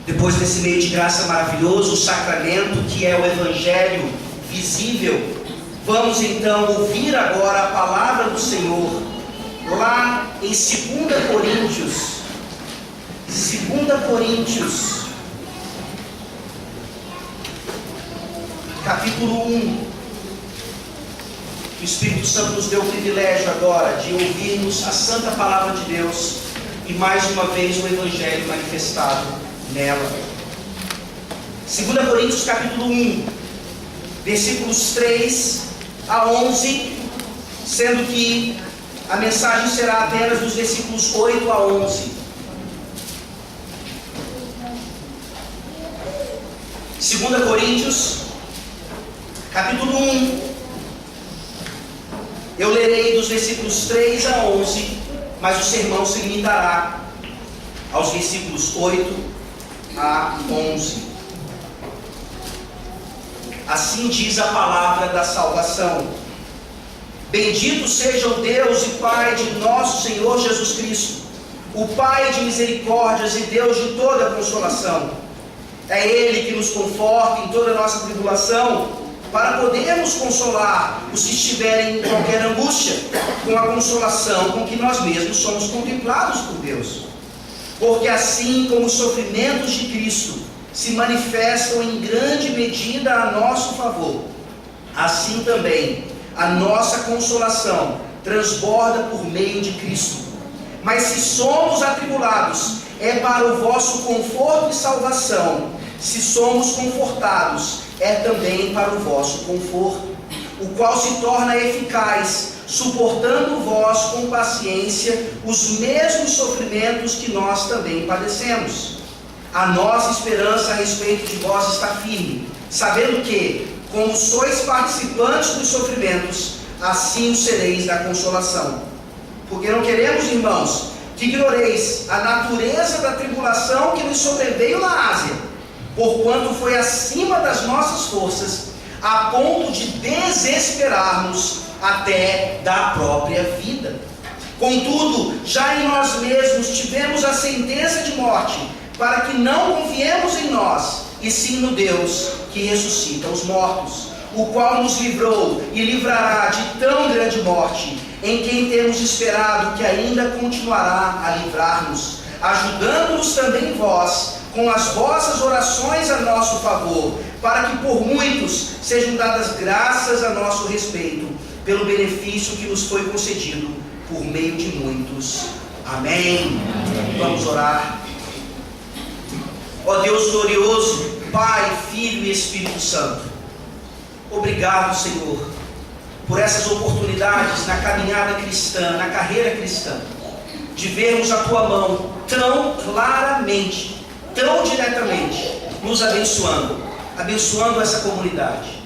Depois desse meio de graça maravilhoso, o sacramento que é o Evangelho visível, vamos então ouvir agora a palavra do Senhor, lá em 2 Coríntios, capítulo 1. O Espírito Santo nos deu o privilégio agora de ouvirmos a santa palavra de Deus e mais uma vez o Evangelho manifestado nela. 2 Coríntios capítulo 1, versículos 3 a 11, sendo que a mensagem será apenas dos versículos 8 a 11. 2 Coríntios capítulo 1, eu lerei dos versículos 3 a 11, mas o sermão se limitará aos versículos 8 a 11. Assim diz a palavra da salvação: Bendito seja o Deus e Pai de nosso Senhor Jesus Cristo, o Pai de misericórdias e Deus de toda consolação. É Ele que nos conforta em toda a nossa tribulação, para podermos consolar os que estiverem em qualquer angústia, com a consolação com que nós mesmos somos contemplados por Deus. Porque assim como os sofrimentos de Cristo se manifestam em grande medida a nosso favor, assim também a nossa consolação transborda por meio de Cristo. Mas se somos atribulados, é para o vosso conforto e salvação. Se somos confortados, é também para o vosso conforto, o qual se torna eficaz, suportando vós com paciência os mesmos sofrimentos que nós também padecemos. A nossa esperança a respeito de vós está firme, sabendo que, como sois participantes dos sofrimentos, assim o sereis da consolação. Porque não queremos, irmãos, que ignoreis a natureza da tribulação que nos sobreveio na Ásia, porquanto foi acima das nossas forças, a ponto de desesperarmos até da própria vida. Contudo, já em nós mesmos tivemos a sentença de morte, para que não confiemos em nós, e sim no Deus que ressuscita os mortos, o qual nos livrou e livrará de tão grande morte, em quem temos esperado que ainda continuará a livrar-nos, ajudando-nos também vós, com as vossas orações a nosso favor, para que por muitos sejam dadas graças a nosso respeito, pelo benefício que nos foi concedido por meio de muitos. Amém. Vamos orar. Ó Deus glorioso, Pai, Filho e Espírito Santo, obrigado, Senhor, por essas oportunidades na caminhada cristã, na carreira cristã, de vermos a Tua mão tão claramente, tão diretamente, nos abençoando essa comunidade.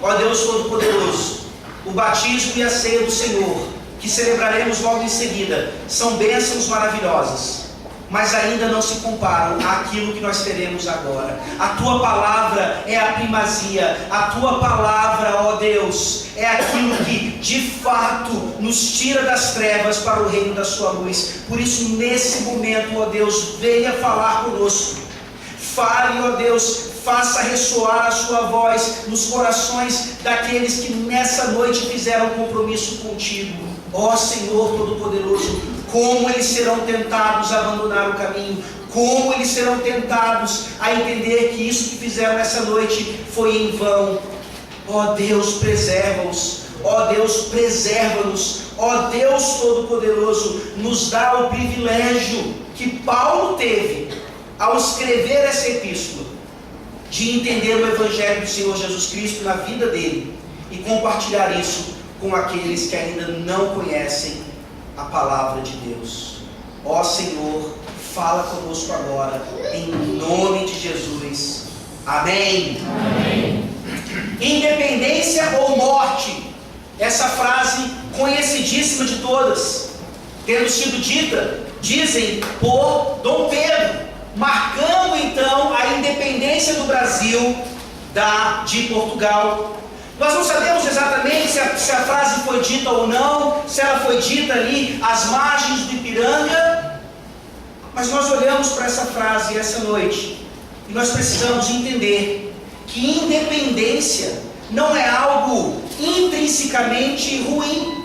Ó Deus Todo-Poderoso, o batismo e a ceia do Senhor, que celebraremos logo em seguida, são bênçãos maravilhosas, mas ainda não se comparam àquilo que nós teremos agora. A Tua palavra é a primazia, a Tua palavra, ó Deus, é aquilo que de fato nos tira das trevas para o reino da Sua luz. Por isso, nesse momento, ó Deus, venha falar conosco. Fale, ó Deus, faça ressoar a Sua voz nos corações daqueles que nessa noite fizeram compromisso contigo. Ó Senhor Todo-Poderoso, como eles serão tentados a abandonar o caminho, como eles serão tentados a entender que isso que fizeram essa noite foi em vão. Ó Deus, preserva-os, ó Deus, preserva-nos, ó Deus Todo-Poderoso, nos dá o privilégio que Paulo teve ao escrever essa epístola, de entender o Evangelho do Senhor Jesus Cristo na vida dele e compartilhar isso com aqueles que ainda não conhecem a palavra de Deus. Ó Senhor, fala conosco agora, em nome de Jesus. Amém. Amém. Independência ou morte, essa frase conhecidíssima de todas, tendo sido dita, dizem, por Dom Pedro, marcando então a independência do Brasil de Portugal. Nós não sabemos exatamente se a frase foi dita ou não, se ela foi dita ali às margens do Ipiranga, mas nós olhamos para essa frase essa noite E nós precisamos entender que independência não é algo intrinsecamente ruim.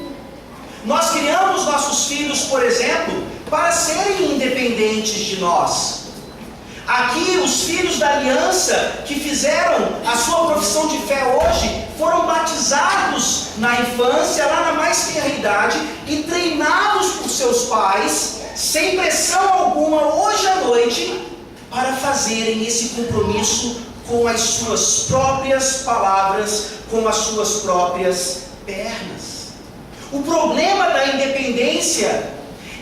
Nós criamos nossos filhos, por exemplo, para serem independentes de nós. Aqui, os filhos da aliança que fizeram a sua profissão de fé hoje foram batizados na infância, lá na mais tenra idade, e treinados por seus pais, sem pressão alguma, hoje à noite, para fazerem esse compromisso com as suas próprias palavras, com as suas próprias pernas. O problema da independência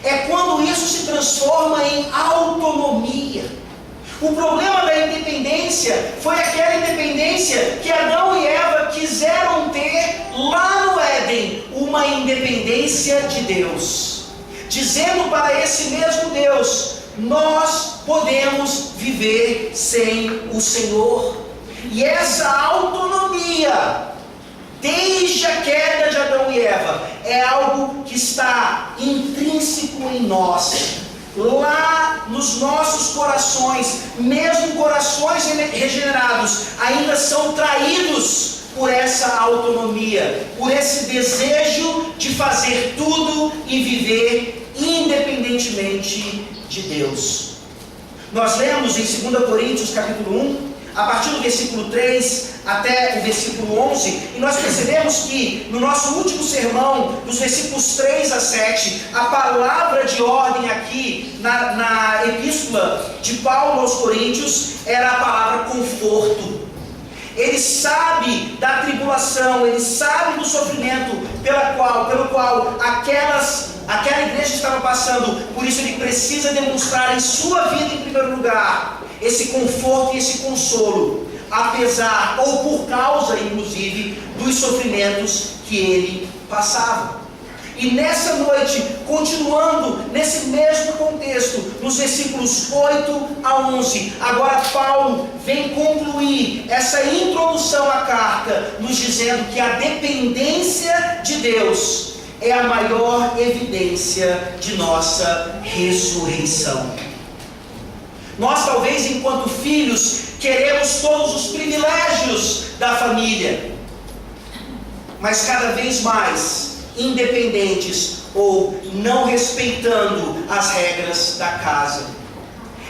é quando isso se transforma em autonomia. O problema da independência foi aquela independência que Adão e Eva quiseram ter lá no Éden, uma independência de Deus, dizendo para esse mesmo Deus: nós podemos viver sem o Senhor. E essa autonomia, desde a queda de Adão e Eva, é algo que está intrínseco em nós. Lá nos nossos corações, mesmo corações regenerados, ainda são traídos por essa autonomia, por esse desejo de fazer tudo e viver independentemente de Deus. Nós lemos em 2 Coríntios capítulo 1, a partir do versículo 3 até o versículo 11, e nós percebemos que no nosso último sermão, dos versículos 3 a 7, a palavra de ordem aqui na epístola de Paulo aos Coríntios era a palavra conforto. Ele sabe da tribulação, ele sabe do sofrimento pelo qual aquela igreja estava passando, por isso ele precisa demonstrar em sua vida, em primeiro lugar, esse conforto e esse consolo, apesar ou por causa, inclusive, dos sofrimentos que ele passava. E nessa noite, continuando nesse mesmo contexto, nos versículos 8 a 11, agora Paulo vem concluir essa introdução à carta, nos dizendo que a dependência de Deus é a maior evidência de nossa ressurreição. Nós, talvez, enquanto filhos, queremos todos os privilégios da família, mas cada vez mais independentes ou não respeitando as regras da casa.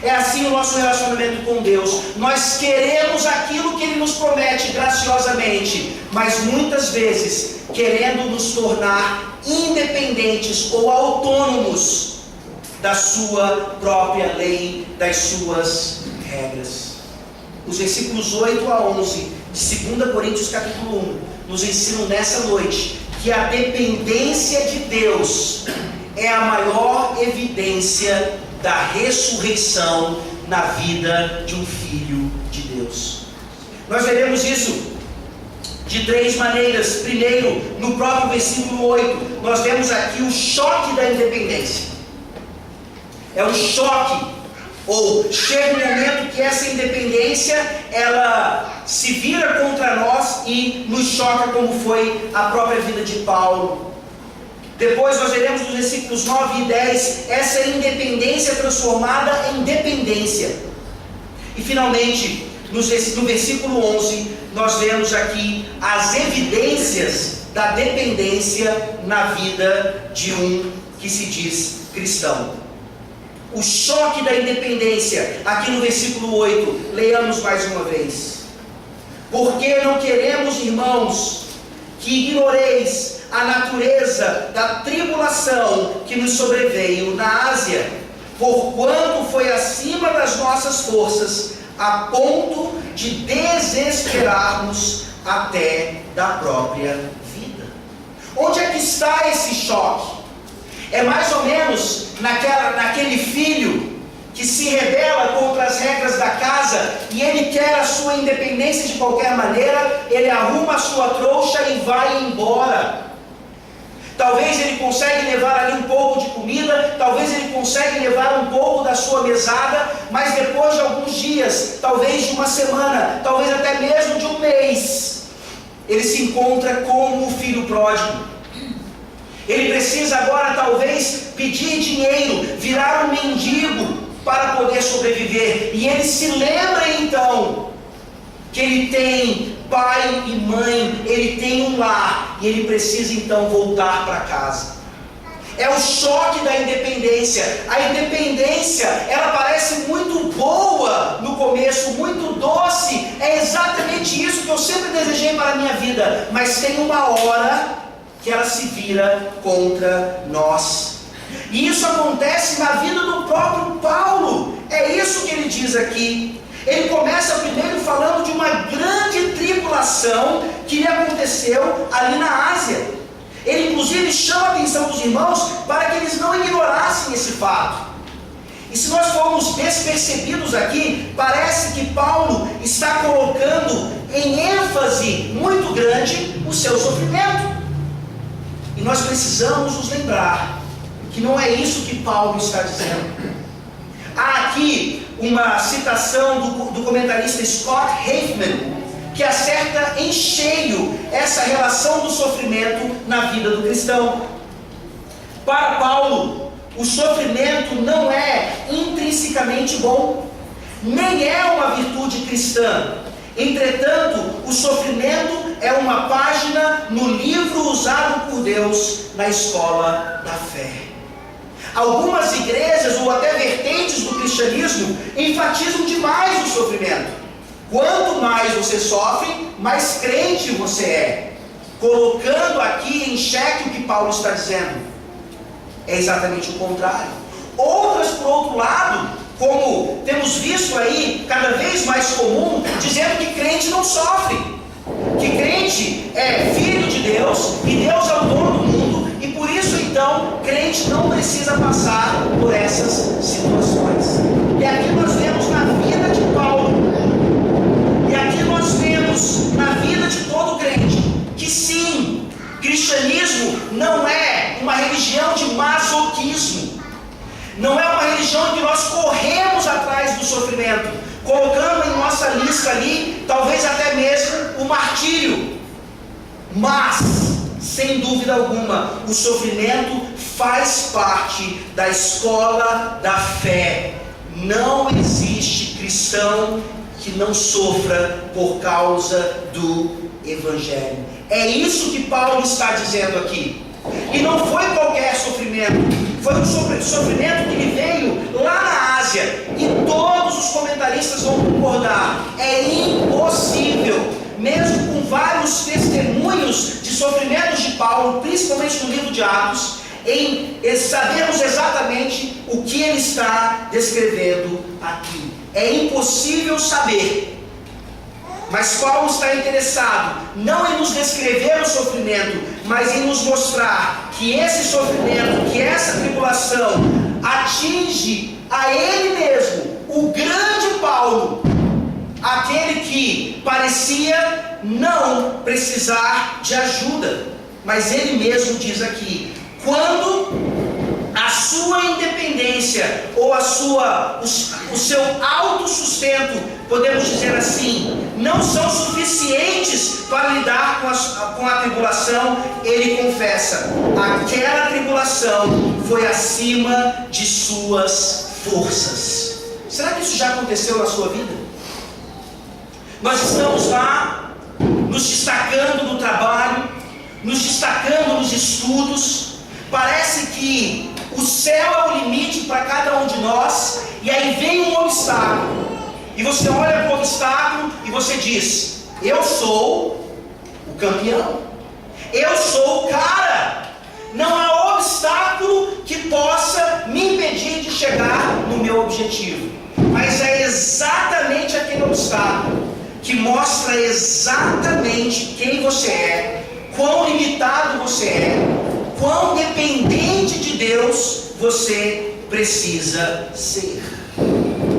É assim o nosso relacionamento com Deus. Nós queremos aquilo que Ele nos promete graciosamente, mas muitas vezes querendo nos tornar independentes ou autônomos da sua própria lei, das suas regras. Os versículos 8 a 11 de 2 Coríntios capítulo 1 nos ensinam nessa noite que a dependência de Deus é a maior evidência da ressurreição na vida de um filho de Deus. Nós veremos isso de três maneiras. Primeiro, no próprio versículo 8, nós vemos aqui o choque da independência. É um choque, ou chega um momento que essa independência, ela se vira contra nós e nos choca, como foi a própria vida de Paulo. Depois nós veremos nos versículos 9 e 10, essa independência transformada em dependência. E finalmente, no versículo 11, nós vemos aqui as evidências da dependência na vida de um que se diz cristão. O choque da independência, aqui no versículo 8, leiamos mais uma vez. Porque não queremos, irmãos, que ignoreis a natureza da tribulação que nos sobreveio na Ásia, porquanto foi acima das nossas forças, a ponto de desesperarmos até da própria vida. Onde é que está esse choque? É mais ou menos naquele filho que se rebela contra as regras da casa e ele quer a sua independência de qualquer maneira, ele arruma a sua trouxa e vai embora. Talvez ele consiga levar ali um pouco de comida, talvez ele consiga levar um pouco da sua mesada, mas depois de alguns dias, talvez de uma semana, talvez até mesmo de um mês, ele se encontra como o filho pródigo. Ele precisa agora talvez pedir dinheiro, virar um mendigo, para poder sobreviver. E ele se lembra então que ele tem pai e mãe, ele tem um lar, e ele precisa então voltar para casa. É o choque da independência. A independência, ela parece muito boa no começo, muito doce. É exatamente isso que eu sempre desejei para a minha vida. Mas tem uma hora que ela se vira contra nós. E isso acontece na vida do próprio Paulo. É isso que ele diz aqui. Ele começa primeiro falando de uma grande tribulação que lhe aconteceu ali na Ásia. Ele inclusive chama a atenção dos irmãos para que eles não ignorassem esse fato. E se nós formos despercebidos aqui, parece que Paulo está colocando em ênfase muito grande o seu sofrimento. E nós precisamos nos lembrar que não é isso que Paulo está dizendo. Há aqui uma citação do comentarista Scott Hafemann, que acerta em cheio essa relação do sofrimento na vida do cristão. Para Paulo, o sofrimento não é intrinsecamente bom, nem é uma virtude cristã. Entretanto, o sofrimento é uma página no livro usado por Deus na escola da fé. Algumas igrejas ou até vertentes do cristianismo enfatizam demais o sofrimento. Quanto mais você sofre, mais crente você é. Colocando aqui em xeque o que Paulo está dizendo. É exatamente o contrário. Outras, por outro lado, como temos visto aí, cada vez mais comum, dizendo que crente não sofre. Que crente é filho de Deus, e Deus é o dono do mundo, e por isso então, crente não precisa passar por essas situações. E aqui nós vemos na vida de Paulo, e aqui nós vemos na vida de todo crente, que sim, cristianismo não é uma religião de masoquismo, não é uma religião em que nós corremos atrás do sofrimento, colocando em nossa lista ali, talvez até mesmo o martírio. Mas, sem dúvida alguma, o sofrimento faz parte da escola da fé. Não existe cristão que não sofra por causa do Evangelho. É isso que Paulo está dizendo aqui. E não foi qualquer sofrimento, foi um sofrimento que lhe veio lá na Ásia. E todos os comentaristas vão concordar, é impossível, mesmo com vários testemunhos de sofrimentos de Paulo, principalmente no livro de Atos, em sabermos exatamente o que ele está descrevendo aqui. É impossível saber. Mas Paulo está interessado não em nos descrever o sofrimento, mas em nos mostrar que esse sofrimento, que essa tribulação atinge a ele mesmo, o grande Paulo, aquele que parecia não precisar de ajuda. Mas ele mesmo diz aqui, quando a sua independência ou o seu autossustento, podemos dizer assim, não são suficientes para lidar com a tribulação, ele confessa, aquela tribulação foi acima de suas forças. Será que isso já aconteceu na sua vida? Nós estamos lá, nos destacando no trabalho, nos destacando nos estudos, parece que o céu é o limite para cada um de nós, e aí vem um obstáculo, e você olha para o obstáculo e você diz, eu sou o campeão, eu sou o cara, não há obstáculo que possa me impedir de chegar no meu objetivo. Mas é exatamente aquele obstáculo que mostra exatamente quem você é, quão limitado você é, quão dependente de Deus você precisa ser.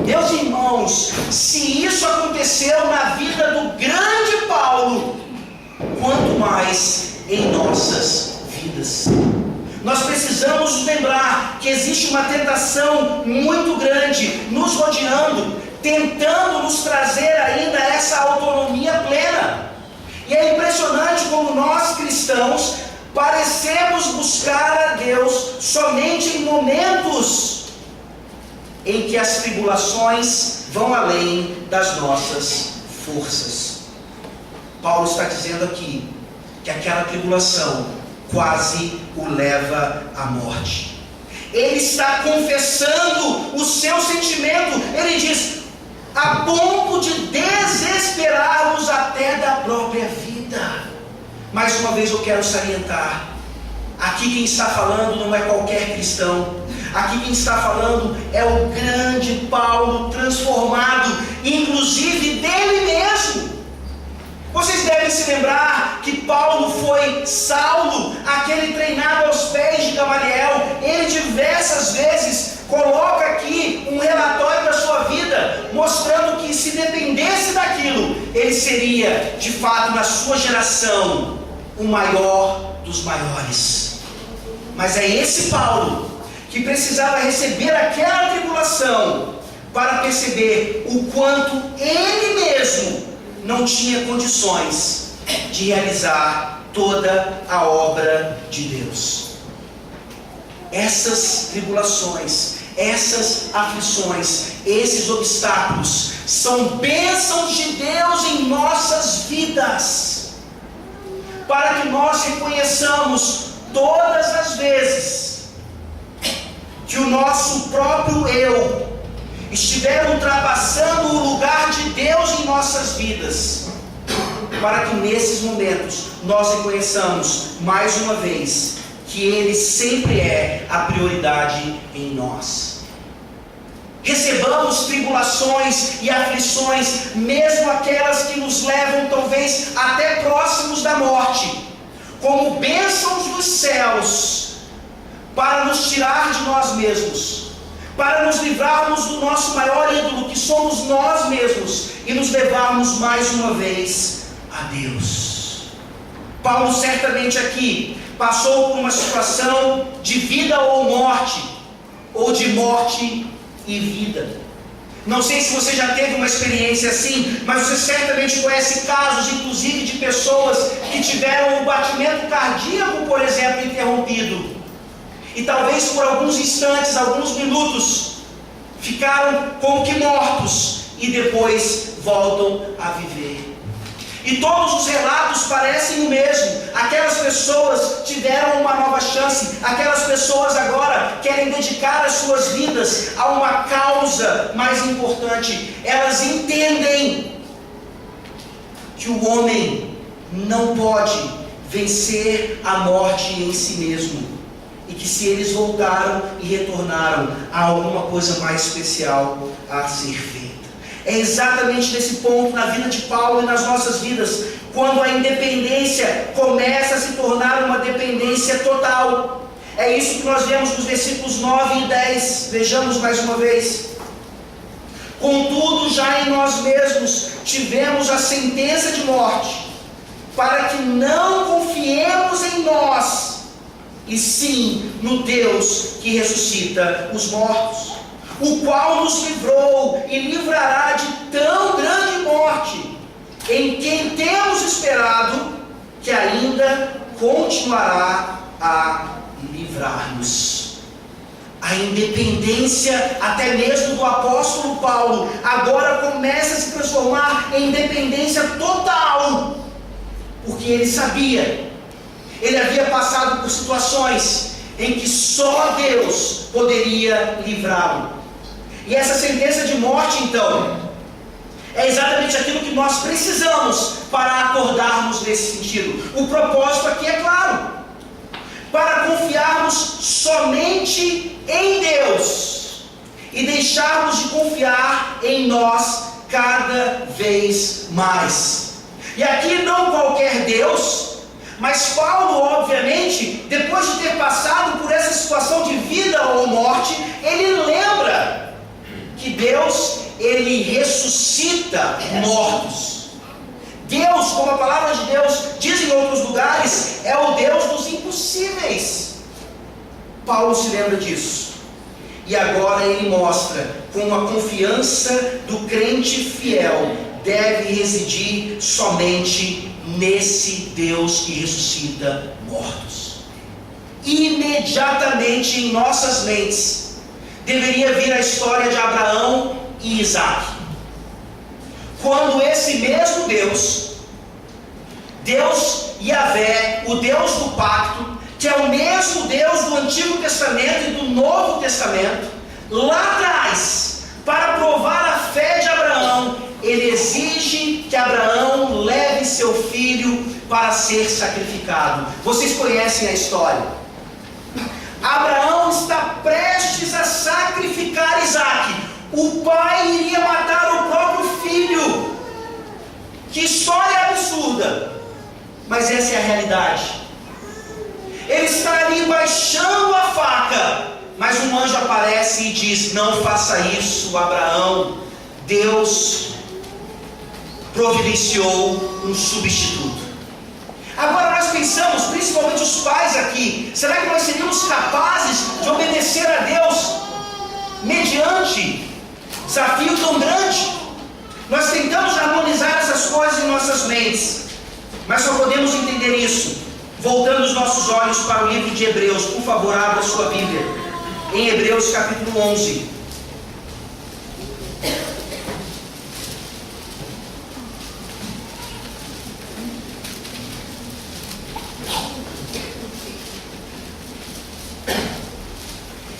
Meus irmãos, se isso aconteceu na vida do grande Paulo, quanto mais em nossas vidas. Nós precisamos nos lembrar que existe uma tentação muito grande nos rodeando, tentando nos trazer ainda essa autonomia plena. E é impressionante como nós cristãos parecemos buscar a Deus somente em momentos em que as tribulações vão além das nossas forças. Paulo está dizendo aqui que aquela tribulação quase o leva à morte. Ele está confessando o seu sentimento. Ele diz: a ponto de desesperá-los até da própria vida. Mais uma vez eu quero salientar, aqui quem está falando não é qualquer cristão. Aqui quem está falando é o grande Paulo transformado, inclusive dele mesmo. Vocês devem se lembrar que Paulo foi Saulo, aquele treinado aos pés de Gamaliel. Ele diversas vezes coloca aqui um relatório da sua vida, mostrando que se dependesse daquilo, ele seria, de fato, na sua geração, o maior dos maiores. Mas é esse Paulo que precisava receber aquela tribulação para perceber o quanto ele mesmo não tinha condições de realizar toda a obra de Deus. Essas tribulações, essas aflições, esses obstáculos são bênçãos de Deus em nossas vidas, para que nós reconheçamos todas as vezes que o nosso próprio eu estiver ultrapassando o lugar de Deus em nossas vidas, para que nesses momentos nós reconheçamos mais uma vez que Ele sempre é a prioridade em nós. Recebamos tribulações e aflições, mesmo aquelas que nos levam talvez até próximos da morte, como bênçãos dos céus, para nos tirar de nós mesmos, para nos livrarmos do nosso maior ídolo, que somos nós mesmos, e nos levarmos mais uma vez a Deus. Paulo certamente aqui passou por uma situação de vida ou morte, ou de morte e vida. Não sei se você já teve uma experiência assim, mas você certamente conhece casos, inclusive, de pessoas que tiveram o batimento cardíaco, por exemplo, interrompido. E talvez por alguns instantes, alguns minutos, ficaram como que mortos e depois voltam a viver. E todos os relatos parecem o mesmo. Aquelas pessoas tiveram uma nova chance. Aquelas pessoas agora querem dedicar as suas vidas a uma causa mais importante. Elas entendem que o homem não pode vencer a morte em si mesmo. E que se eles voltaram e retornaram, há alguma coisa mais especial a ser feita. É exatamente nesse ponto na vida de Paulo e nas nossas vidas, quando a independência começa a se tornar uma dependência total. É isso que nós vemos nos versículos 9 e 10. Vejamos mais uma vez. Contudo, já em nós mesmos tivemos a sentença de morte, para que não confiemos em nós, e sim no Deus que ressuscita os mortos, o qual nos livrou e livrará de tão grande morte, em quem temos esperado que ainda continuará a livrar-nos. A independência até mesmo do apóstolo Paulo agora começa a se transformar em dependência total, porque ele sabia, ele havia passado por situações em que só Deus poderia livrá-lo. E essa sentença de morte, então, é exatamente aquilo que nós precisamos para acordarmos nesse sentido. O propósito aqui é claro: para confiarmos somente em Deus e deixarmos de confiar em nós cada vez mais. E aqui não qualquer Deus, mas Paulo, obviamente, depois de ter passado por essa situação de vida ou morte, ele lembra que Deus, ele ressuscita mortos. Deus, como a palavra de Deus diz em outros lugares, é o Deus dos impossíveis. Paulo se lembra disso. E agora ele mostra como a confiança do crente fiel deve residir somente nesse Deus que ressuscita mortos. Imediatamente em nossas mentes deveria vir a história de Abraão e Isaque. Quando esse mesmo Deus Yahvé, o Deus do pacto, que é o mesmo Deus do Antigo Testamento e do Novo Testamento, lá atrás, para provar a fé de Abraão, ele exige que Abraão leve seu filho para ser sacrificado. Vocês conhecem a história. Abraão está prestes a sacrificar Isaque. O pai iria matar o próprio filho. Que história absurda! Mas essa é a realidade. Ele está ali baixando a faca, mas um anjo aparece e diz: não faça isso, Abraão. Deus providenciou um substituto. Agora nós pensamos, principalmente os pais aqui, será que nós seríamos capazes de obedecer a Deus mediante desafio tão grande? Nós tentamos harmonizar essas coisas em nossas mentes, mas só podemos entender isso voltando os nossos olhos para o livro de Hebreus. Por favor, abra a sua Bíblia em Hebreus capítulo 11.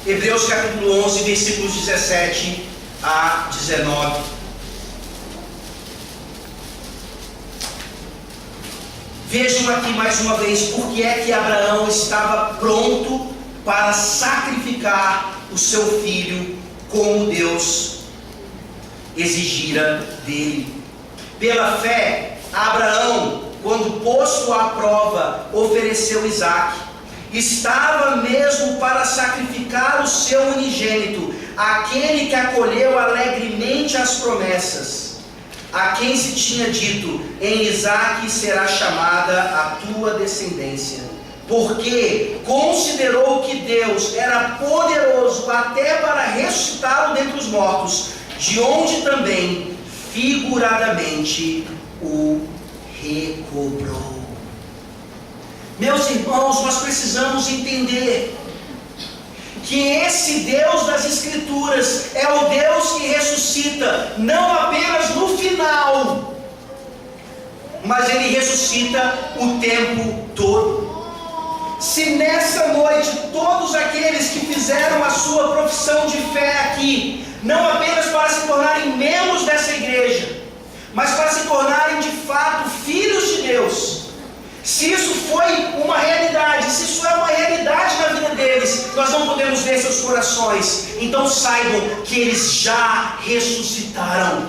Hebreus capítulo 11, versículos 17 a 19. Vejam aqui mais uma vez porque é que Abraão estava pronto para sacrificar o seu filho como Deus exigira dele. Pela fé, Abraão, quando posto à prova, ofereceu Isaque. Estava mesmo para sacrificar o seu unigênito, aquele que acolheu alegremente as promessas, a quem se tinha dito: em Isaque será chamada a tua descendência, porque considerou que Deus era poderoso até para ressuscitá-lo dentre os mortos, de onde também figuradamente o recobrou. Meus irmãos, nós precisamos entender que esse Deus das Escrituras é o Deus que ressuscita, não apenas no final, mas Ele ressuscita o tempo todo. Se nessa noite todos aqueles que fizeram a sua profissão de fé aqui, não apenas para se tornarem membros dessa igreja, mas para se tornarem de fato filhos de Deus, se isso foi uma realidade, se isso é uma realidade na vida deles, nós não podemos ver seus corações. Então saibam que eles já ressuscitaram.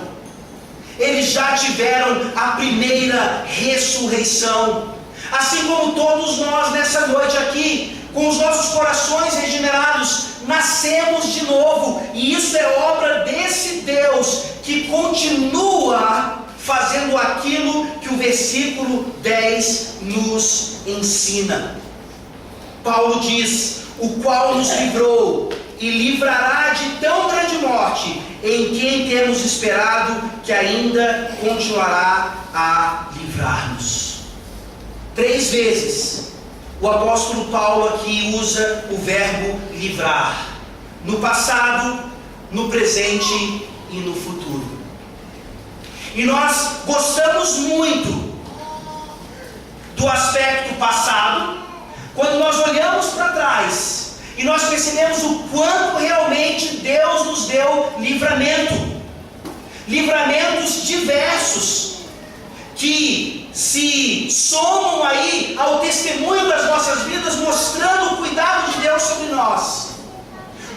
Eles já tiveram a primeira ressurreição. Assim como todos nós nessa noite aqui, com os nossos corações regenerados, nascemos de novo. E isso é obra desse Deus que continua fazendo aquilo que o versículo 10 nos ensina. Paulo diz: o qual nos livrou e livrará de tão grande morte, em quem temos esperado que ainda continuará a livrar-nos. 3 vezes o apóstolo Paulo aqui usa o verbo livrar, no passado, no presente e no futuro. E nós gostamos muito do aspecto passado, quando nós olhamos para trás e nós percebemos o quanto realmente Deus nos deu livramentos diversos, que se somam aí ao testemunho das nossas vidas, mostrando o cuidado de Deus sobre nós.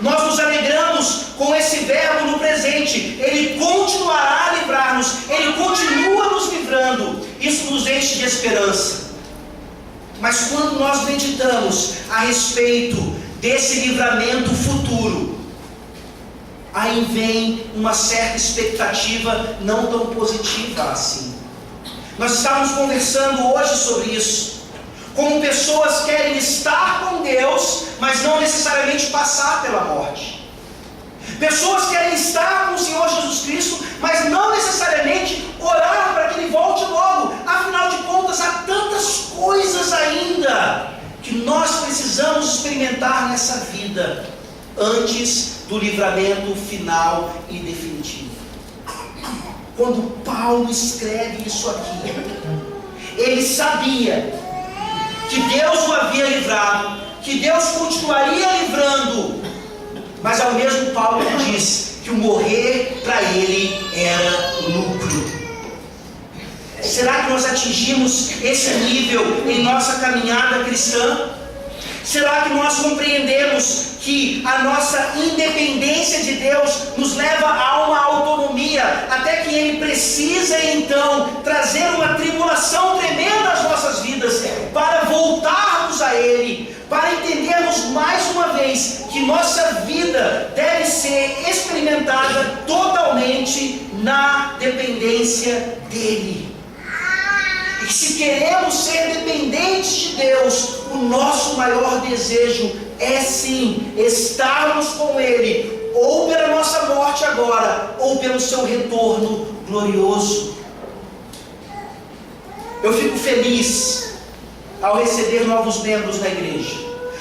Nós nos alegramos com esse verbo no presente. Ele continuará a livrar-nos, Ele continua nos livrando. Isso nos enche de esperança. Mas quando nós meditamos a respeito desse livramento futuro, aí vem uma certa expectativa não tão positiva assim. Nós estávamos conversando hoje sobre isso. Como pessoas querem estar com Deus, mas não necessariamente passar pela morte. Pessoas querem estar com o Senhor Jesus Cristo, mas não necessariamente orar para que Ele volte logo. Afinal de contas, há tantas coisas ainda que nós precisamos experimentar nessa vida, antes do do livramento final e definitivo. Quando Paulo escreve isso aqui, ele sabia que Deus o havia livrado, que Deus continuaria livrando, mas ao mesmo Paulo diz que o morrer para ele era lucro. Será que nós atingimos esse nível em nossa caminhada cristã? Será que nós compreendemos que a nossa independência de Deus nos leva a uma autonomia, até que Ele precisa então trazer uma tribulação tremenda às nossas vidas, para voltarmos a Ele, para entendermos mais uma vez que nossa vida deve ser experimentada totalmente na dependência dEle. E se queremos ser dependentes de Deus, o nosso maior desejo é sim estarmos com Ele, ou pela nossa morte agora, ou pelo seu retorno glorioso. Eu fico feliz ao receber novos membros na igreja.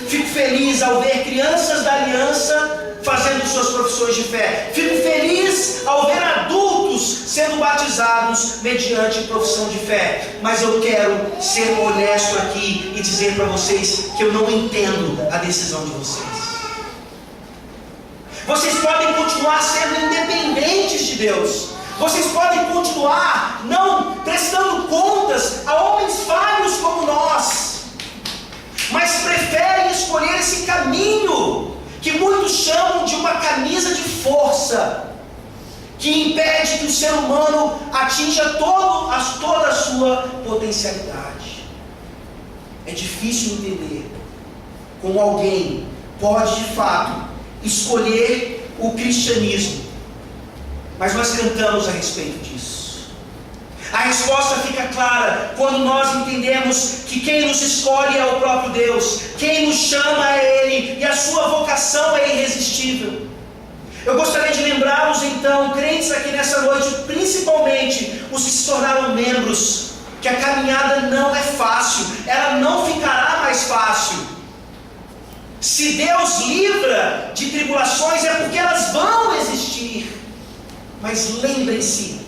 Fico feliz ao ver crianças da aliança fazendo suas profissões de fé. Fico feliz ao ver adultos sendo batizados mediante profissão de fé. Mas eu quero ser honesto aqui e dizer para vocês que eu não entendo a decisão de vocês. Vocês podem continuar sendo independentes de Deus. Vocês podem continuar não prestando contas a homens falhos como nós, mas preferem escolher esse caminho que muitos chamam de uma camisa de força, que impede que o ser humano atinja toda a sua potencialidade. É difícil entender como alguém pode de fato escolher o cristianismo, mas nós cantamos a respeito disso. A resposta fica clara quando nós entendemos que quem nos escolhe é o próprio Deus, quem nos chama é Ele, e a sua vocação é irresistível. Eu gostaria de lembrá-los então, crentes aqui nessa noite, principalmente os que se tornaram membros, que a caminhada não é fácil, ela não ficará mais fácil. Se Deus livra de tribulações é porque elas vão existir, mas lembrem-se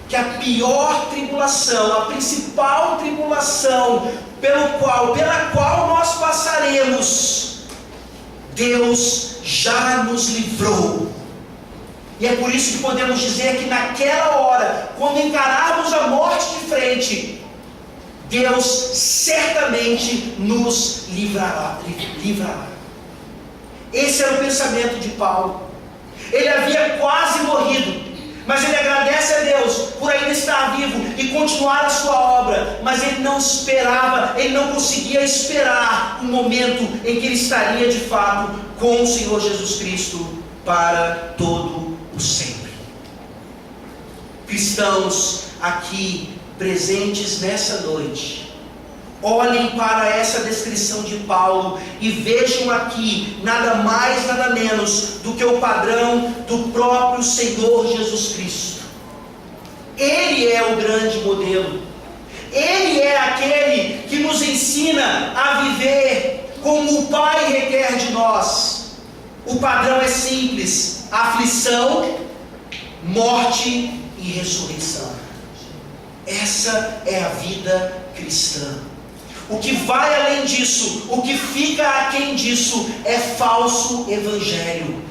que a pior tribulação, a principal tribulação pela qual nós passaremos, Deus já nos livrou. E é por isso que podemos dizer que naquela hora, quando encararmos a morte de frente, Deus certamente nos livrará. Esse era o pensamento de Paulo. Ele havia quase morrido, mas ele agradece a Deus por ainda estar vivo e continuar a sua obra. Mas ele não esperava, ele não conseguia esperar o momento em que ele estaria de fato com o Senhor Jesus Cristo para todo o sempre. Cristãos aqui presentes nessa noite, olhem para essa descrição de Paulo e vejam aqui nada mais, nada menos do que o padrão do próprio Senhor Jesus Cristo. Ele é o grande modelo. Ele é aquele que nos ensina a viver como o Pai requer de nós. O padrão é simples: aflição, morte e ressurreição. Essa é a vida cristã. O que vai além disso, o que fica aquém disso, é falso evangelho.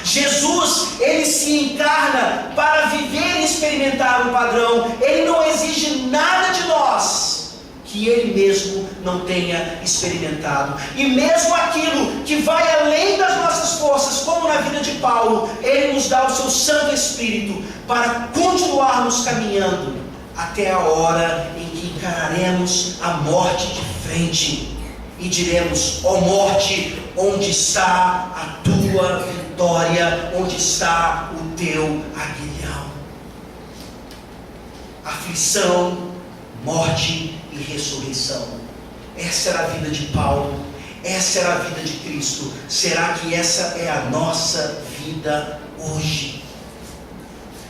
Jesus, ele se encarna para viver e experimentar o padrão. Ele não exige nada de nós que ele mesmo não tenha experimentado. E mesmo aquilo que vai além das nossas forças, como na vida de Paulo, ele nos dá o seu Santo Espírito para continuarmos caminhando até a hora em que encararemos a morte de frente e diremos: ó morte, onde está a tua vitória? Onde está o teu aguilhão? Aflição, morte e ressurreição. Essa era a vida de Paulo, essa era a vida de Cristo. Será que essa é a nossa vida hoje?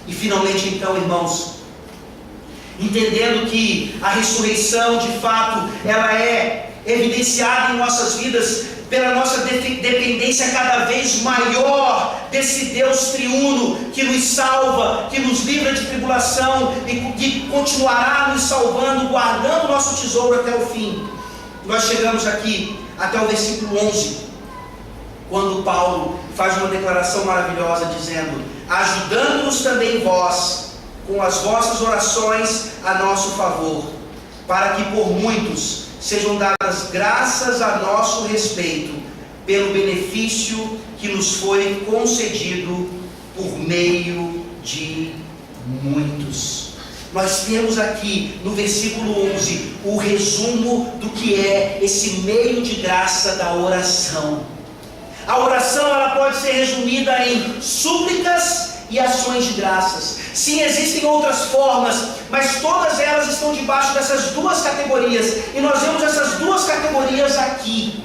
E finalmente então, irmãos, entendendo que a ressurreição de fato ela é evidenciada em nossas vidas pela nossa dependência cada vez maior desse Deus triuno que nos salva, que nos livra de tribulação e que continuará nos salvando, guardando o nosso tesouro até o fim. Nós chegamos aqui até o versículo 11, quando Paulo faz uma declaração maravilhosa dizendo: ajudando-nos também vós com as vossas orações a nosso favor, para que por muitos sejam dadas graças a nosso respeito, pelo benefício que nos foi concedido por meio de muitos. Nós temos aqui no versículo 11 o resumo do que é esse meio de graça da oração. A oração, ela pode ser resumida em súplicas e ações de graças. Sim, existem outras formas, mas todas elas estão debaixo dessas duas categorias, e nós vemos essas duas categorias aqui.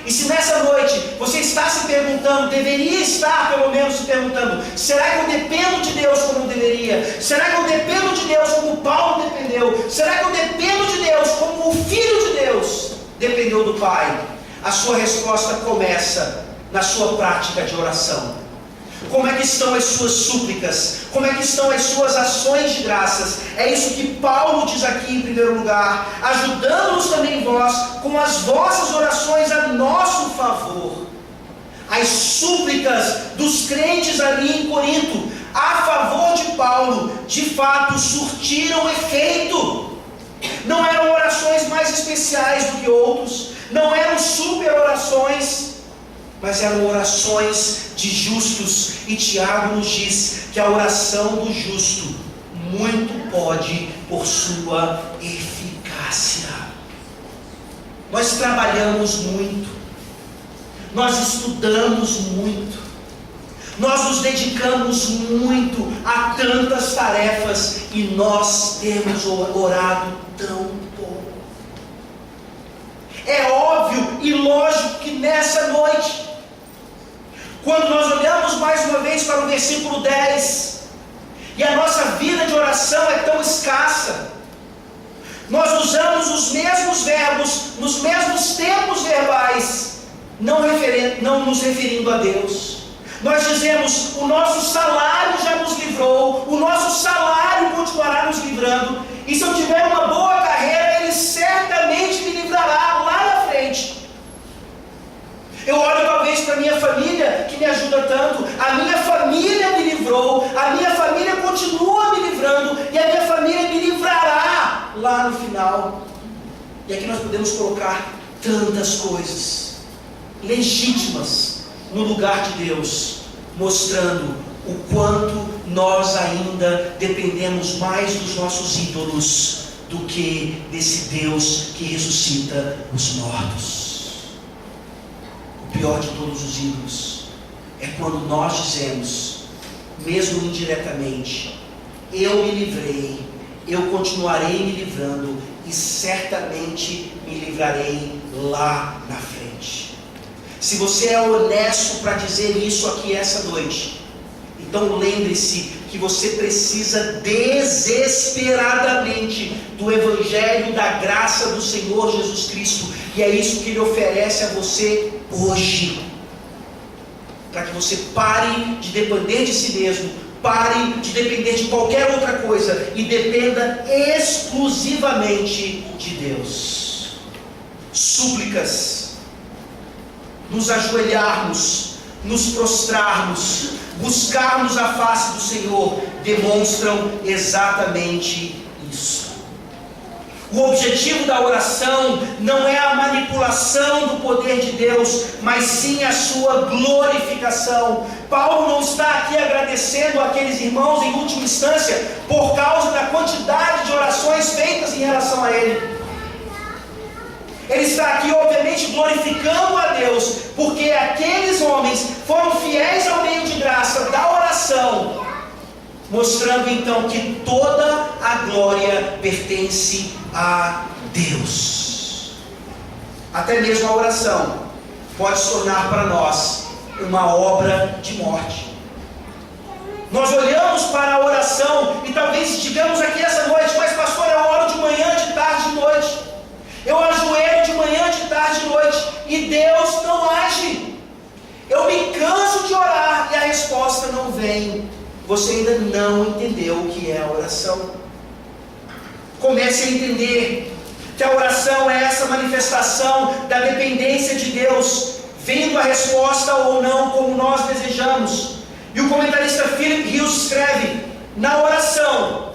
E se nessa noite você está se perguntando, deveria estar pelo menos se perguntando: será que eu dependo de Deus como eu deveria? Será que eu dependo de Deus como Paulo dependeu? Será que eu dependo de Deus como o Filho de Deus dependeu do Pai? A sua resposta começa na sua prática de oração. Como é que estão as suas súplicas? Como é que estão as suas ações de graças? É isso que Paulo diz aqui em primeiro lugar: ajudando-nos também vós com as vossas orações a nosso favor. As súplicas dos crentes ali em Corinto a favor de Paulo, de fato, surtiram efeito. Não eram orações mais especiais do que outros, não eram super orações, mas eram orações de justos. E Tiago nos diz que a oração do justo muito pode por sua eficácia. Nós trabalhamos muito, nós estudamos muito, nós nos dedicamos muito a tantas tarefas, e nós temos orado tão pouco. É óbvio e lógico que nessa noite, quando nós olhamos mais uma vez para o versículo 10, e a nossa vida de oração é tão escassa, nós usamos os mesmos verbos, nos mesmos tempos verbais, não nos referindo a Deus. Nós dizemos: o nosso salário já nos livrou, o nosso salário continuará nos livrando, e se eu tiver uma boa carreira, Ele certamente me livrará lá na frente. Eu olho talvez para a minha família, que me ajuda tanto. A minha família me livrou, a minha família continua me livrando, e a minha família me livrará lá no final. E aqui nós podemos colocar tantas coisas legítimas no lugar de Deus, mostrando o quanto nós ainda dependemos mais dos nossos ídolos do que desse Deus que ressuscita os mortos. O pior de todos os ídolos é quando nós dizemos, mesmo indiretamente: eu me livrei, eu continuarei me livrando, e certamente me livrarei lá na frente. Se você é honesto para dizer isso aqui essa noite, então lembre-se que você precisa desesperadamente do Evangelho da graça do Senhor Jesus Cristo, e é isso que Ele oferece a você hoje, para que você pare de depender de si mesmo, pare de depender de qualquer outra coisa e dependa exclusivamente de Deus. Súplicas, nos ajoelharmos, nos prostrarmos, buscarmos a face do Senhor, demonstram exatamente isso. O objetivo da oração não é a manipulação do poder de Deus, mas sim a sua glorificação. Paulo não está aqui agradecendo aqueles irmãos em última instância por causa da quantidade de orações feitas em relação a ele. Ele está aqui obviamente glorificando a Deus, porque aqueles homens foram fiéis ao meio de graça da oração, mostrando então que toda a glória pertence a Deus. Até mesmo a oração pode se tornar para nós uma obra de morte. Nós olhamos para a oração e talvez digamos aqui essa noite: mas pastor, eu oro de manhã, de tarde, de noite. Eu ajoelho de manhã, de tarde, de noite, e Deus você ainda não entendeu o que é a oração. Comece a entender que a oração é essa manifestação da dependência de Deus, vendo a resposta ou não como nós desejamos. E o comentarista Philip Hughes escreve: na oração,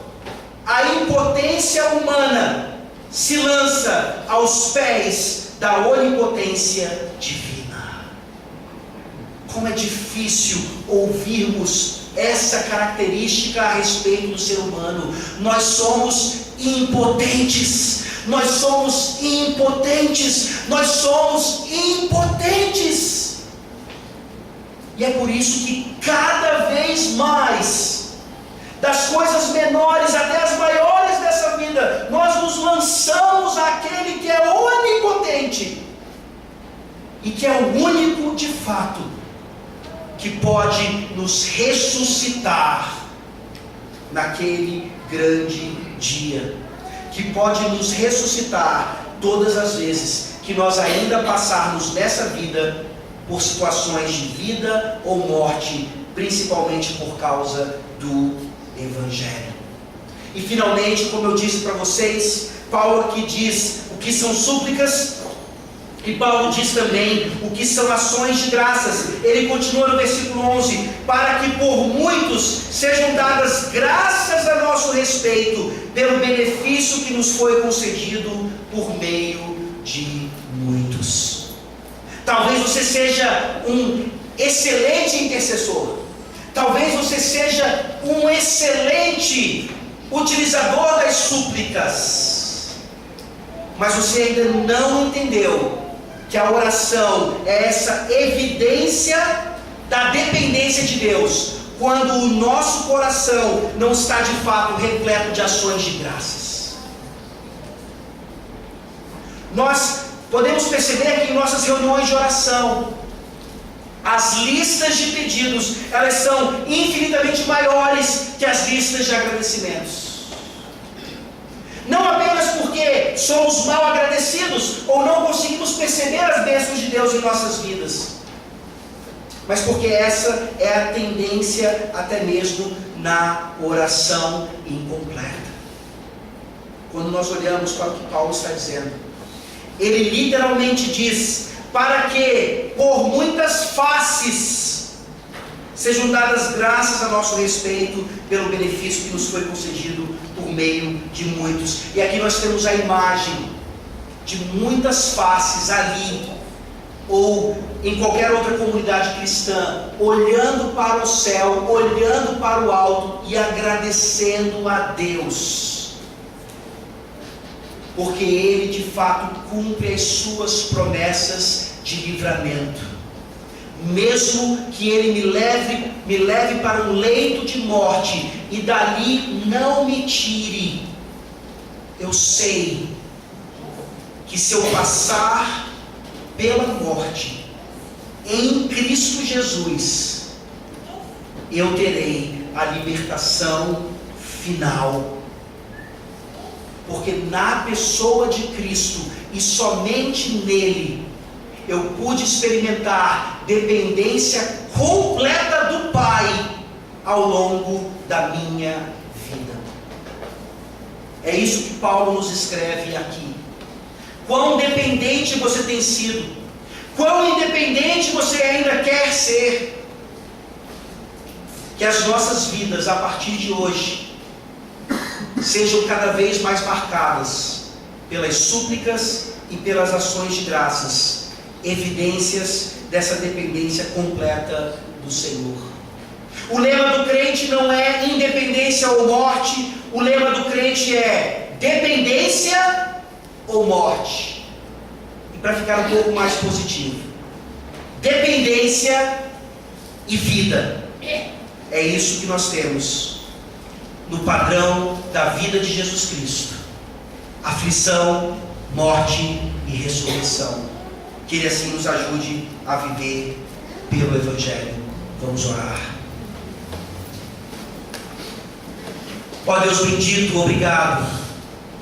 a impotência humana se lança aos pés da onipotência divina. Como é difícil ouvirmos essa característica a respeito do ser humano. Nós somos impotentes. Nós somos impotentes. Nós somos impotentes. E é por isso que cada vez mais, das coisas menores até as maiores dessa vida, nós nos lançamos àquele que é onipotente e que é o único de fato que pode nos ressuscitar naquele grande dia, que pode nos ressuscitar todas as vezes que nós ainda passarmos nessa vida por situações de vida ou morte, principalmente por causa do Evangelho. E finalmente, como eu disse para vocês, Paulo aqui diz o que são súplicas, e Paulo diz também o que são ações de graças. Ele continua no versículo 11: para que por muitos sejam dadas graças a nosso respeito, pelo benefício que nos foi concedido por meio de muitos. Talvez você seja um excelente intercessor, talvez você seja um excelente utilizador das súplicas, mas você ainda não entendeu que a oração é essa evidência da dependência de Deus, quando o nosso coração não está de fato repleto de ações de graças. Nós podemos perceber que em nossas reuniões de oração, as listas de pedidos, elas são infinitamente maiores que as listas de agradecimentos. Não apenas porque somos mal agradecidos ou não conseguimos perceber as bênçãos de Deus em nossas vidas, mas porque essa é a tendência até mesmo na oração incompleta. Quando nós olhamos para o que Paulo está dizendo, ele literalmente diz: para que por muitas faces sejam dadas graças a nosso respeito pelo benefício que nos foi concedido por meio de muitos. E aqui nós temos a imagem de muitas faces ali, ou em qualquer outra comunidade cristã, olhando para o céu, olhando para o alto e agradecendo a Deus, porque Ele de fato cumpre as suas promessas de livramento. Mesmo que Ele me leve para um leito de morte e dali não me tire, eu sei que se eu passar pela morte em Cristo Jesus, eu terei a libertação final. Porque na pessoa de Cristo e somente nele eu pude experimentar dependência completa do Pai ao longo da minha vida. É isso que Paulo nos escreve aqui. Quão dependente você tem sido, quão independente você ainda quer ser. Que as nossas vidas a partir de hoje sejam cada vez mais marcadas pelas súplicas e pelas ações de graças, evidências dessa dependência completa do Senhor. O lema do crente não é independência ou morte, o lema do crente é dependência ou morte. E para ficar um pouco mais positivo, dependência e vida. É isso que nós temos no padrão da vida de Jesus Cristo: aflição, morte e ressurreição. Que Ele assim nos ajude a viver pelo Evangelho. Vamos orar. Ó Deus bendito, obrigado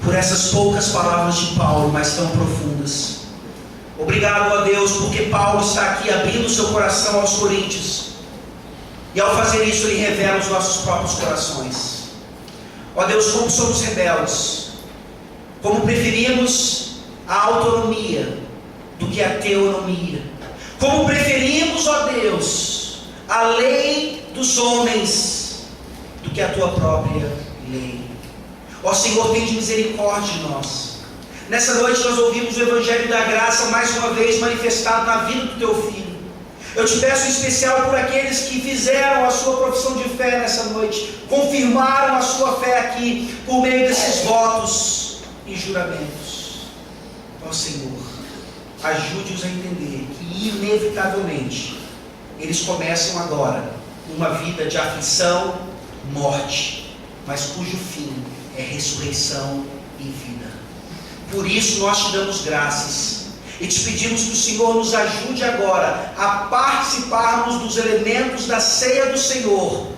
por essas poucas palavras de Paulo, mas tão profundas. Obrigado, ó Deus, porque Paulo está aqui abrindo seu coração aos coríntios, E ao fazer isso, Ele revela os nossos próprios corações. Ó Deus, como somos rebeldes, como preferimos a autonomia do que a teonomia, como preferimos, ó Deus, a lei dos homens do que a Tua própria lei. Ó Senhor, tem de misericórdia de nós. Nessa noite nós ouvimos o Evangelho da Graça mais uma vez manifestado na vida do Teu Filho. Eu te peço em especial por aqueles que fizeram a sua profissão de fé nessa noite, confirmaram a sua fé aqui, por meio desses votos e juramentos. Ó Senhor, ajude-os a entender que inevitavelmente eles começam agora uma vida de aflição, morte, mas cujo fim é ressurreição e vida. Por isso nós te damos graças e te pedimos que o Senhor nos ajude agora a participarmos dos elementos da ceia do Senhor,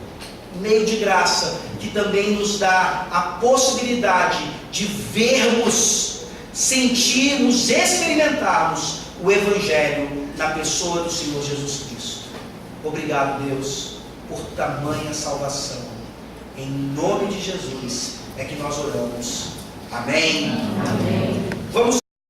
meio de graça, que também nos dá a possibilidade de vermos, sentirmos, experimentarmos o Evangelho na pessoa do Senhor Jesus Cristo. Obrigado, Deus, por tamanha salvação. Em nome de Jesus é que nós oramos. Amém. Amém. Vamos